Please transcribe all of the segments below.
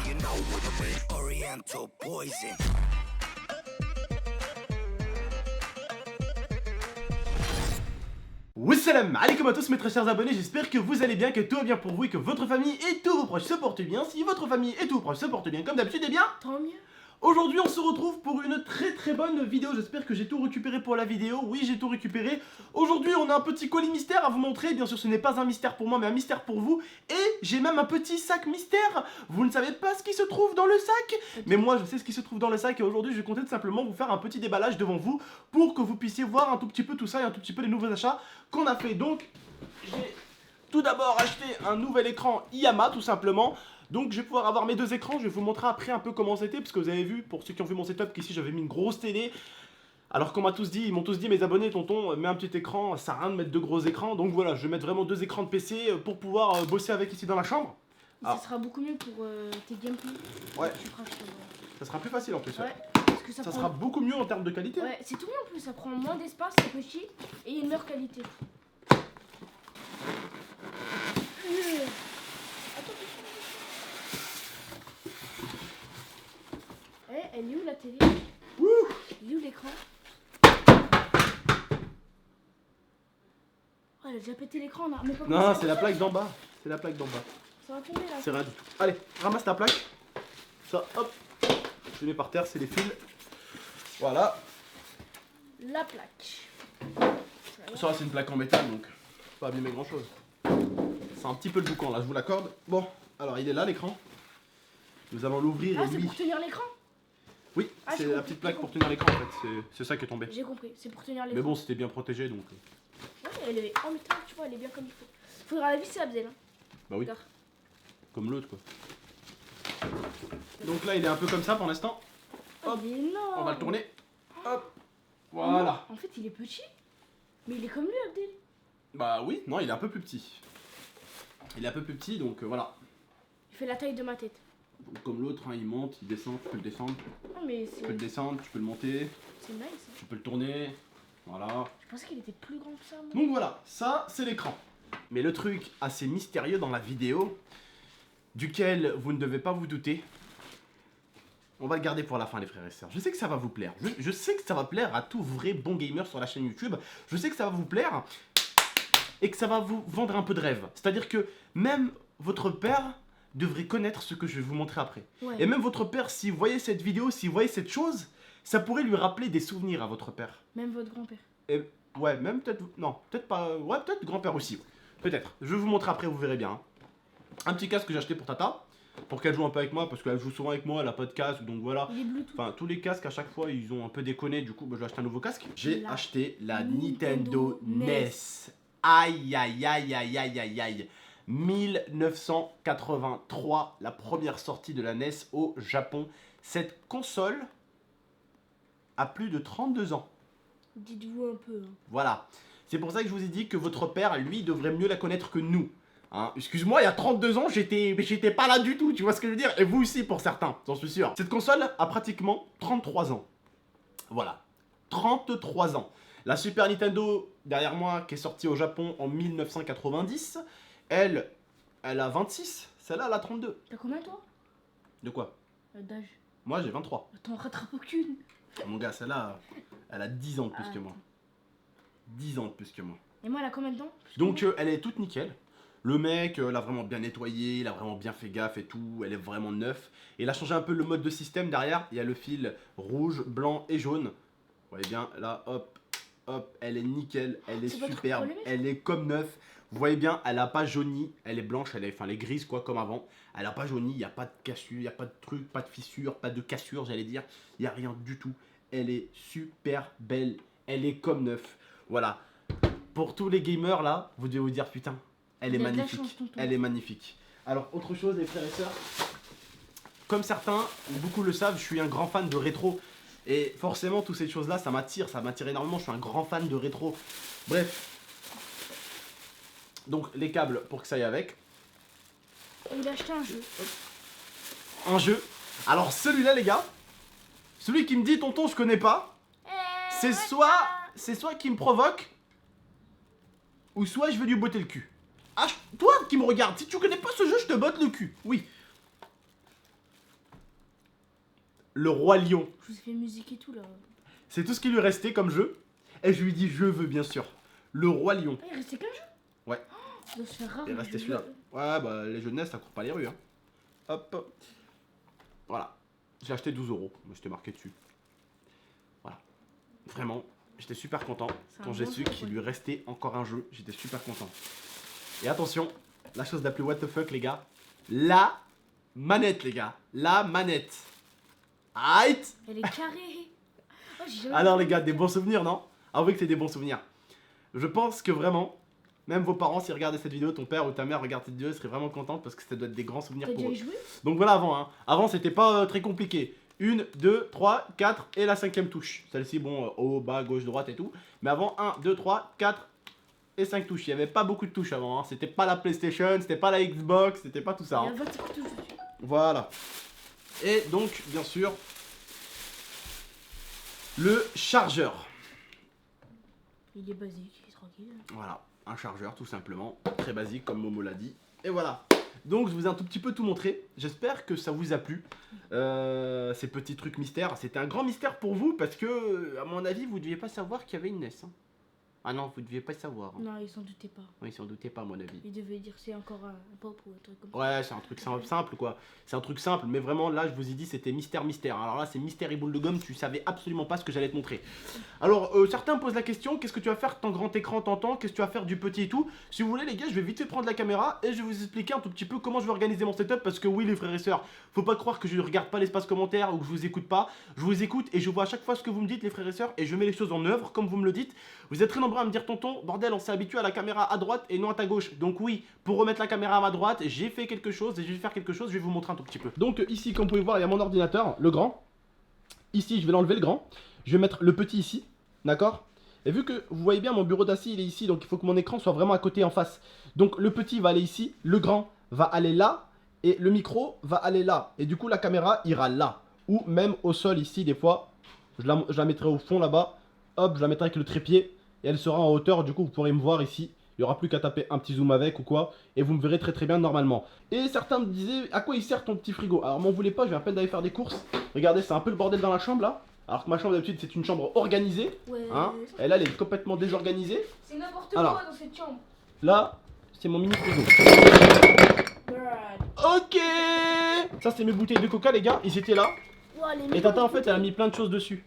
you know what I mean. Oriental poison. Wassalam alaikum à tous mes très chers abonnés, j'espère que vous allez bien, que tout va bien pour vous et que votre famille et tous vos proches se portent bien. Si votre famille et tous vos proches se portent bien comme d'habitude, eh bien Tant mieux. aujourd'hui on se retrouve pour une très bonne vidéo. J'espère que j'ai tout récupéré pour la vidéo. Oui, j'ai tout récupéré. Aujourd'hui on a un petit colis mystère à vous montrer. Bien sûr ce n'est pas un mystère pour moi mais un mystère pour vous. Et j'ai même un petit sac mystère. Vous ne savez pas ce qui se trouve dans le sac, mais moi je sais ce qui se trouve dans le sac. Et aujourd'hui je comptais simplement vous faire un petit déballage devant vous pour que vous puissiez voir un tout petit peu tout ça et un tout petit peu les nouveaux achats qu'on a fait. Donc j'ai tout d'abord acheté un nouvel écran Yamaha tout simplement. Donc je vais pouvoir avoir mes deux écrans, je vais vous montrer après un peu comment c'était, parce que vous avez vu, pour ceux qui ont vu mon setup, qu'ici j'avais mis une grosse télé. Alors qu'on m'a tous dit, ils m'ont tous dit, mes abonnés, tonton, mets un petit écran, ça sert à rien de mettre deux gros écrans. Donc voilà, je vais mettre vraiment deux écrans de PC pour pouvoir bosser avec ici dans la chambre. Ça sera beaucoup mieux pour tes gameplays. Ouais, Tu feras, ça sera plus facile en plus. ouais. Parce que Ça prend... sera beaucoup mieux en termes de qualité. Ouais, c'est tout mieux en plus, ça prend moins d'espace, c'est petit et il y a une meilleure qualité. Elle est où la télé? Il est où l'écran? Oh, elle a déjà pété l'écran, non? Mais pas Non, c'est la plaque d'en bas. C'est la plaque d'en bas. Ça va tomber là. C'est rien du tout. Allez, ramasse ta plaque. Ça, hop. Je le mets par terre, c'est les fils. Voilà. La plaque. Ça, c'est une plaque en métal, donc pas abîmer grand chose. C'est un petit peu le boucan là, je vous l'accorde. Bon, alors il est là l'écran. Nous allons l'ouvrir Ah, et c'est lui. pour tenir l'écran? Oui, Ah, c'est j'ai la compris, petite plaque j'ai pour tenir l'écran en fait. C'est ça qui est tombé. J'ai compris, c'est pour tenir l'écran. Mais bon, c'était bien protégé donc. Ouais, elle est en métal, tu vois, elle est bien comme il faut. Faudra la visser, Abdel. Hein. Bah oui. Regarde. Comme l'autre quoi. Donc là, il est un peu comme ça pour l'instant. Hop, Il est énorme. on va le tourner. Hop, voilà. En fait, il est petit. Mais il est comme lui, Abdel. Bah oui, non, il est un peu plus petit. Il est un peu plus petit donc voilà. Il fait la taille de ma tête. Donc, comme l'autre, hein, il monte, il descend, tu peux le descendre. Non, mais Tu peux le descendre, tu peux le monter, c'est nice. Hein. tu peux le tourner. Voilà. Je pensais qu'il était plus grand que ça. Moi. Donc voilà, ça c'est l'écran. Mais le truc assez mystérieux dans la vidéo, duquel vous ne devez pas vous douter, on va le garder pour la fin les frères et sœurs. Je sais que ça va vous plaire. Je sais que ça va plaire à tout vrai bon gamer sur la chaîne YouTube. Je sais que ça va vous plaire et que ça va vous vendre un peu de rêve. C'est-à-dire que même votre père devrait connaître ce que je vais vous montrer après. Ouais. Et même votre père, si vous voyez cette vidéo, si vous voyez cette chose, ça pourrait lui rappeler des souvenirs à votre père. Même votre grand-père. Et ouais, même peut-être. Non, peut-être pas. Ouais, peut-être grand-père aussi. Peut-être. Je vais vous montrer après, vous verrez bien. Hein. Un petit casque que j'ai acheté pour Tata. Pour qu'elle joue un peu avec moi. Parce qu'elle joue souvent avec moi, elle a pas de casque. Donc voilà. Il est Bluetooth. Enfin, tous les casques à chaque fois, ils ont un peu déconné. Du coup, bah, je vais acheter un nouveau casque. J'ai La acheté la Nintendo Nintendo NES. Aïe, aïe, aïe, aïe, aïe, aïe, aïe. 1983, la première sortie de la NES au Japon. Cette console a plus de 32 ans. Dites-vous un peu. Hein. Voilà. C'est pour ça que je vous ai dit que votre père, lui, devrait mieux la connaître que nous. Hein, excuse-moi, il y a 32 ans, j'étais pas là du tout, tu vois ce que je veux dire? Et vous aussi pour certains, j'en suis sûr. Cette console a pratiquement 33 ans. Voilà. 33 ans. La Super Nintendo, derrière moi, qui est sortie au Japon en 1990, elle a 26. Celle-là, elle a 32. T'as combien toi? De quoi? D'âge. Moi, j'ai 23. T'en rattrapes aucune. Mon gars, celle-là, elle a 10 ans de plus Ah, que moi. 10 ans de plus que moi. Et moi, elle a combien de temps? Donc elle est toute nickel. Le mec l'a vraiment bien nettoyé, il a vraiment bien fait gaffe et tout, elle est vraiment neuf. Et il a changé un peu le mode de système derrière, il y a le fil rouge, blanc et jaune. Vous voyez bien, là, hop, hop, elle est nickel, elle est C'est pas trop superbe, polémique. elle est comme neuf. Vous voyez bien, elle a pas jauni, elle est blanche, elle est grise quoi, comme avant. Elle a pas jauni, il n'y a pas de cassure, il n'y a pas de truc, pas de fissure, pas de cassure, j'allais dire. Il n'y a rien du tout. Elle est super belle, elle est comme neuf. Voilà. Pour tous les gamers là, vous devez vous dire putain, elle est Il y a de la magnifique. chance, tonton. Elle est magnifique. Alors autre chose les frères et sœurs, comme certains, beaucoup le savent, je suis un grand fan de rétro. Et forcément toutes ces choses là, ça m'attire énormément, je suis un grand fan de rétro. Bref. Donc les câbles pour que ça aille avec. Et il a acheté un jeu. Un jeu. Alors celui-là les gars, celui qui me dit tonton je connais pas, c'est soit qui me provoque, ou soit je vais lui botter le cul. Ah, toi qui me regardes, si tu connais pas ce jeu, je te botte le cul. Oui. le roi lion. Je vous ai fait musique et tout là. C'est tout ce qui lui restait comme jeu. Et je lui dis, je veux bien sûr le roi lion. Ah, il restait qu'un jeu. Ouais. Ça doit se faire rare. Il mais restait je celui-là. veux. Ouais, bah les jeux de NES, ça court pas les rues. Hein. Hop. Voilà. J'ai acheté 12 €. Mais c'était marqué dessus. Voilà. Vraiment, j'étais super content C'est un quand j'ai bon su jeu, qu'il ouais. lui restait encore un jeu. J'étais super content. Et attention, la chose la plus what the fuck, les gars. La manette, les gars. La manette. Aïe. Elle est carrée. Oh, j'ai jamais Alors vu les gars, ça. des bons souvenirs, non? Avouez que c'est des bons souvenirs. Je pense que vraiment, même vos parents, s'ils regardaient cette vidéo, ton père ou ta mère regarde cette vidéo, ils seraient vraiment contents parce que ça doit être des grands souvenirs T'as pour déjà eux. joué? Donc voilà avant, hein. Avant c'était pas très compliqué. 1, 2, 3, 4 et la 5ème touche. Celle-ci, bon, haut, bas, gauche, droite et tout. Mais avant, 1, 2, 3, 4 et 5 touches. Il n'y avait pas beaucoup de touches avant, hein. C'était pas la PlayStation, c'était pas la Xbox, c'était pas tout ça. Il y Hein. a 25 touches dessus. Voilà. Et donc, bien sûr, le chargeur. Il est basique, il est tranquille. Voilà, un chargeur tout simplement, très basique comme Momo l'a dit. Et voilà. Donc je vous ai un tout petit peu tout montré. J'espère que ça vous a plu. Ces petits trucs mystères. C'était un grand mystère pour vous parce que, à mon avis, vous ne deviez pas savoir qu'il y avait une NES. Hein. Ah non, vous ne deviez pas savoir. Hein. Non, ils s'en doutaient pas. Oui, ils s'en doutaient pas, à mon avis. Ils devaient dire c'est encore un pop ou un truc comme ça. Ouais, c'est un truc simple quoi. C'est un truc simple, mais vraiment là, je vous ai dit, c'était mystère. Alors là, c'est mystère et boule de gomme, tu savais absolument pas ce que j'allais te montrer. Alors, certains me posent la question, qu'est-ce que tu vas faire ton grand écran t'entends? Qu'est-ce que tu vas faire du petit et tout? Si vous voulez, les gars, je vais vite fait prendre la caméra et je vais vous expliquer un tout petit peu comment je vais organiser mon setup. Parce que oui, les frères et sœurs, faut pas croire que je ne regarde pas l'espace commentaire ou que je vous écoute pas. Je vous écoute et je vois à chaque fois ce que vous me dites, les frères et sœurs, et je mets les choses en œuvre comme vous me le dites. Vous êtes très nombreux à me dire, tonton, bordel, on s'est habitué à la caméra à droite et non à ta gauche. Donc oui, pour remettre la caméra à ma droite, j'ai fait quelque chose et je vais faire quelque chose, je vais vous montrer un tout petit peu. Donc ici, comme vous pouvez voir, il y a mon ordinateur, le grand. Ici, je vais l'enlever le grand. Je vais mettre le petit ici, d'accord? Et vu que vous voyez bien, mon bureau d'assis, il est ici, donc il faut que mon écran soit vraiment à côté, en face. Donc le petit va aller ici, le grand va aller là, et le micro va aller là. Et du coup, la caméra ira là. Ou même au sol ici, des fois, je la mettrai au fond là-bas. Hop, je la mettrai avec le trépied. Et elle sera en hauteur, du coup vous pourrez me voir ici. Il n'y aura plus qu'à taper un petit zoom avec ou quoi. Et vous me verrez très bien normalement. Et certains me disaient, à quoi il sert ton petit frigo? Alors m'en voulez pas, je viens à peine d'aller faire des courses. Regardez, c'est un peu le bordel dans la chambre là. Alors que ma chambre d'habitude c'est une chambre organisée. Ouais. Hein, et là elle est complètement désorganisée. C'est n'importe Alors. quoi dans cette chambre. Là, c'est mon mini frigo. Brad. Ok. Ça c'est mes bouteilles de coca les gars, ils étaient là. Ouah, les Et Tata en micros, fait elle a mis plein de choses dessus.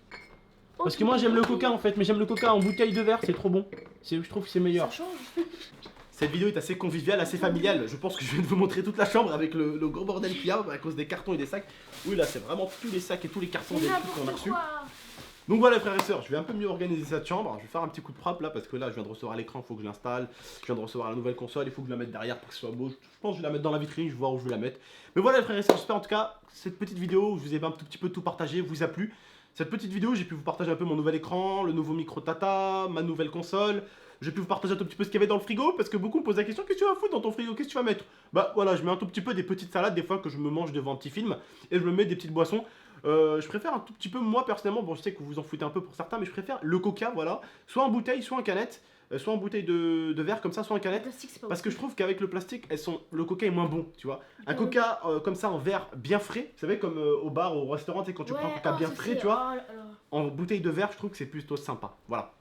Oh, Parce que moi j'aime le coca en fait, mais j'aime le coca en bouteille de verre, c'est trop bon. Je trouve que c'est meilleur. Ça change. Cette vidéo est assez conviviale, assez familiale. Je pense que je vais vous montrer toute la chambre avec le gros bordel qu'il y a à cause des cartons et des sacs. Oui là c'est vraiment tous les sacs et tous les cartons C'est des trucs qu'on a n'importe reçus. quoi. Donc voilà frères et sœurs, je vais un peu mieux organiser cette chambre. Je vais faire un petit coup de frappe là parce que là je viens de recevoir l'écran, il faut que je l'installe. Je viens de recevoir la nouvelle console, il faut que je la mette derrière pour que ce soit beau. Je pense que je vais la mettre dans la vitrine, je vais voir où je vais la mettre. Mais voilà les frères et sœurs, j'espère en tout cas cette petite vidéo où je vous ai un tout petit peu tout partagé vous a plu. Cette petite vidéo, j'ai pu vous partager un peu mon nouvel écran, le nouveau micro Tata, ma nouvelle console. J'ai pu vous partager un tout petit peu ce qu'il y avait dans le frigo parce que beaucoup me posent la question, qu'est-ce que tu vas foutre dans ton frigo, qu'est-ce que tu vas mettre? Bah voilà, je mets un tout petit peu des petites salades des fois que je me mange devant un petit film et je me mets des petites boissons. Je préfère un tout petit peu, moi personnellement, bon je sais que vous vous en foutez un peu pour certains, mais je préfère le coca, voilà, soit en bouteille, soit en canette, soit en bouteille de verre comme ça, soit en canette. Plastique, c'est pas Parce que je trouve qu'avec le plastique, le coca est moins bon, tu vois. Un Ouais. coca comme ça en verre bien frais, vous savez comme au bar, au restaurant, tu sais, quand tu prends un coca bien frais, tu vois. En bouteille de verre, je trouve que c'est plutôt sympa. Voilà.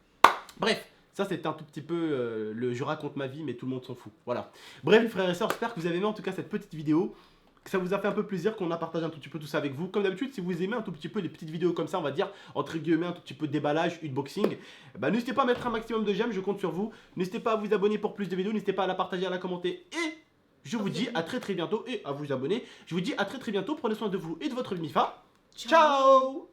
Bref, ça c'était un tout petit peu le je raconte ma vie, mais tout le monde s'en fout. Voilà. Bref, les frères et sœurs, j'espère que vous avez aimé en tout cas cette petite vidéo. Que ça vous a fait un peu plaisir, qu'on a partagé un tout petit peu tout ça avec vous. Comme d'habitude, si vous aimez un tout petit peu des petites vidéos comme ça, on va dire, entre guillemets, un tout petit peu de déballage, unboxing, bah, n'hésitez pas à mettre un maximum de j'aime, je compte sur vous. N'hésitez pas à vous abonner pour plus de vidéos, n'hésitez pas à la partager, à la commenter. Et je vous dis à très bientôt, et à vous abonner. Je vous dis à très bientôt, prenez soin de vous et de votre MIFA. Ciao.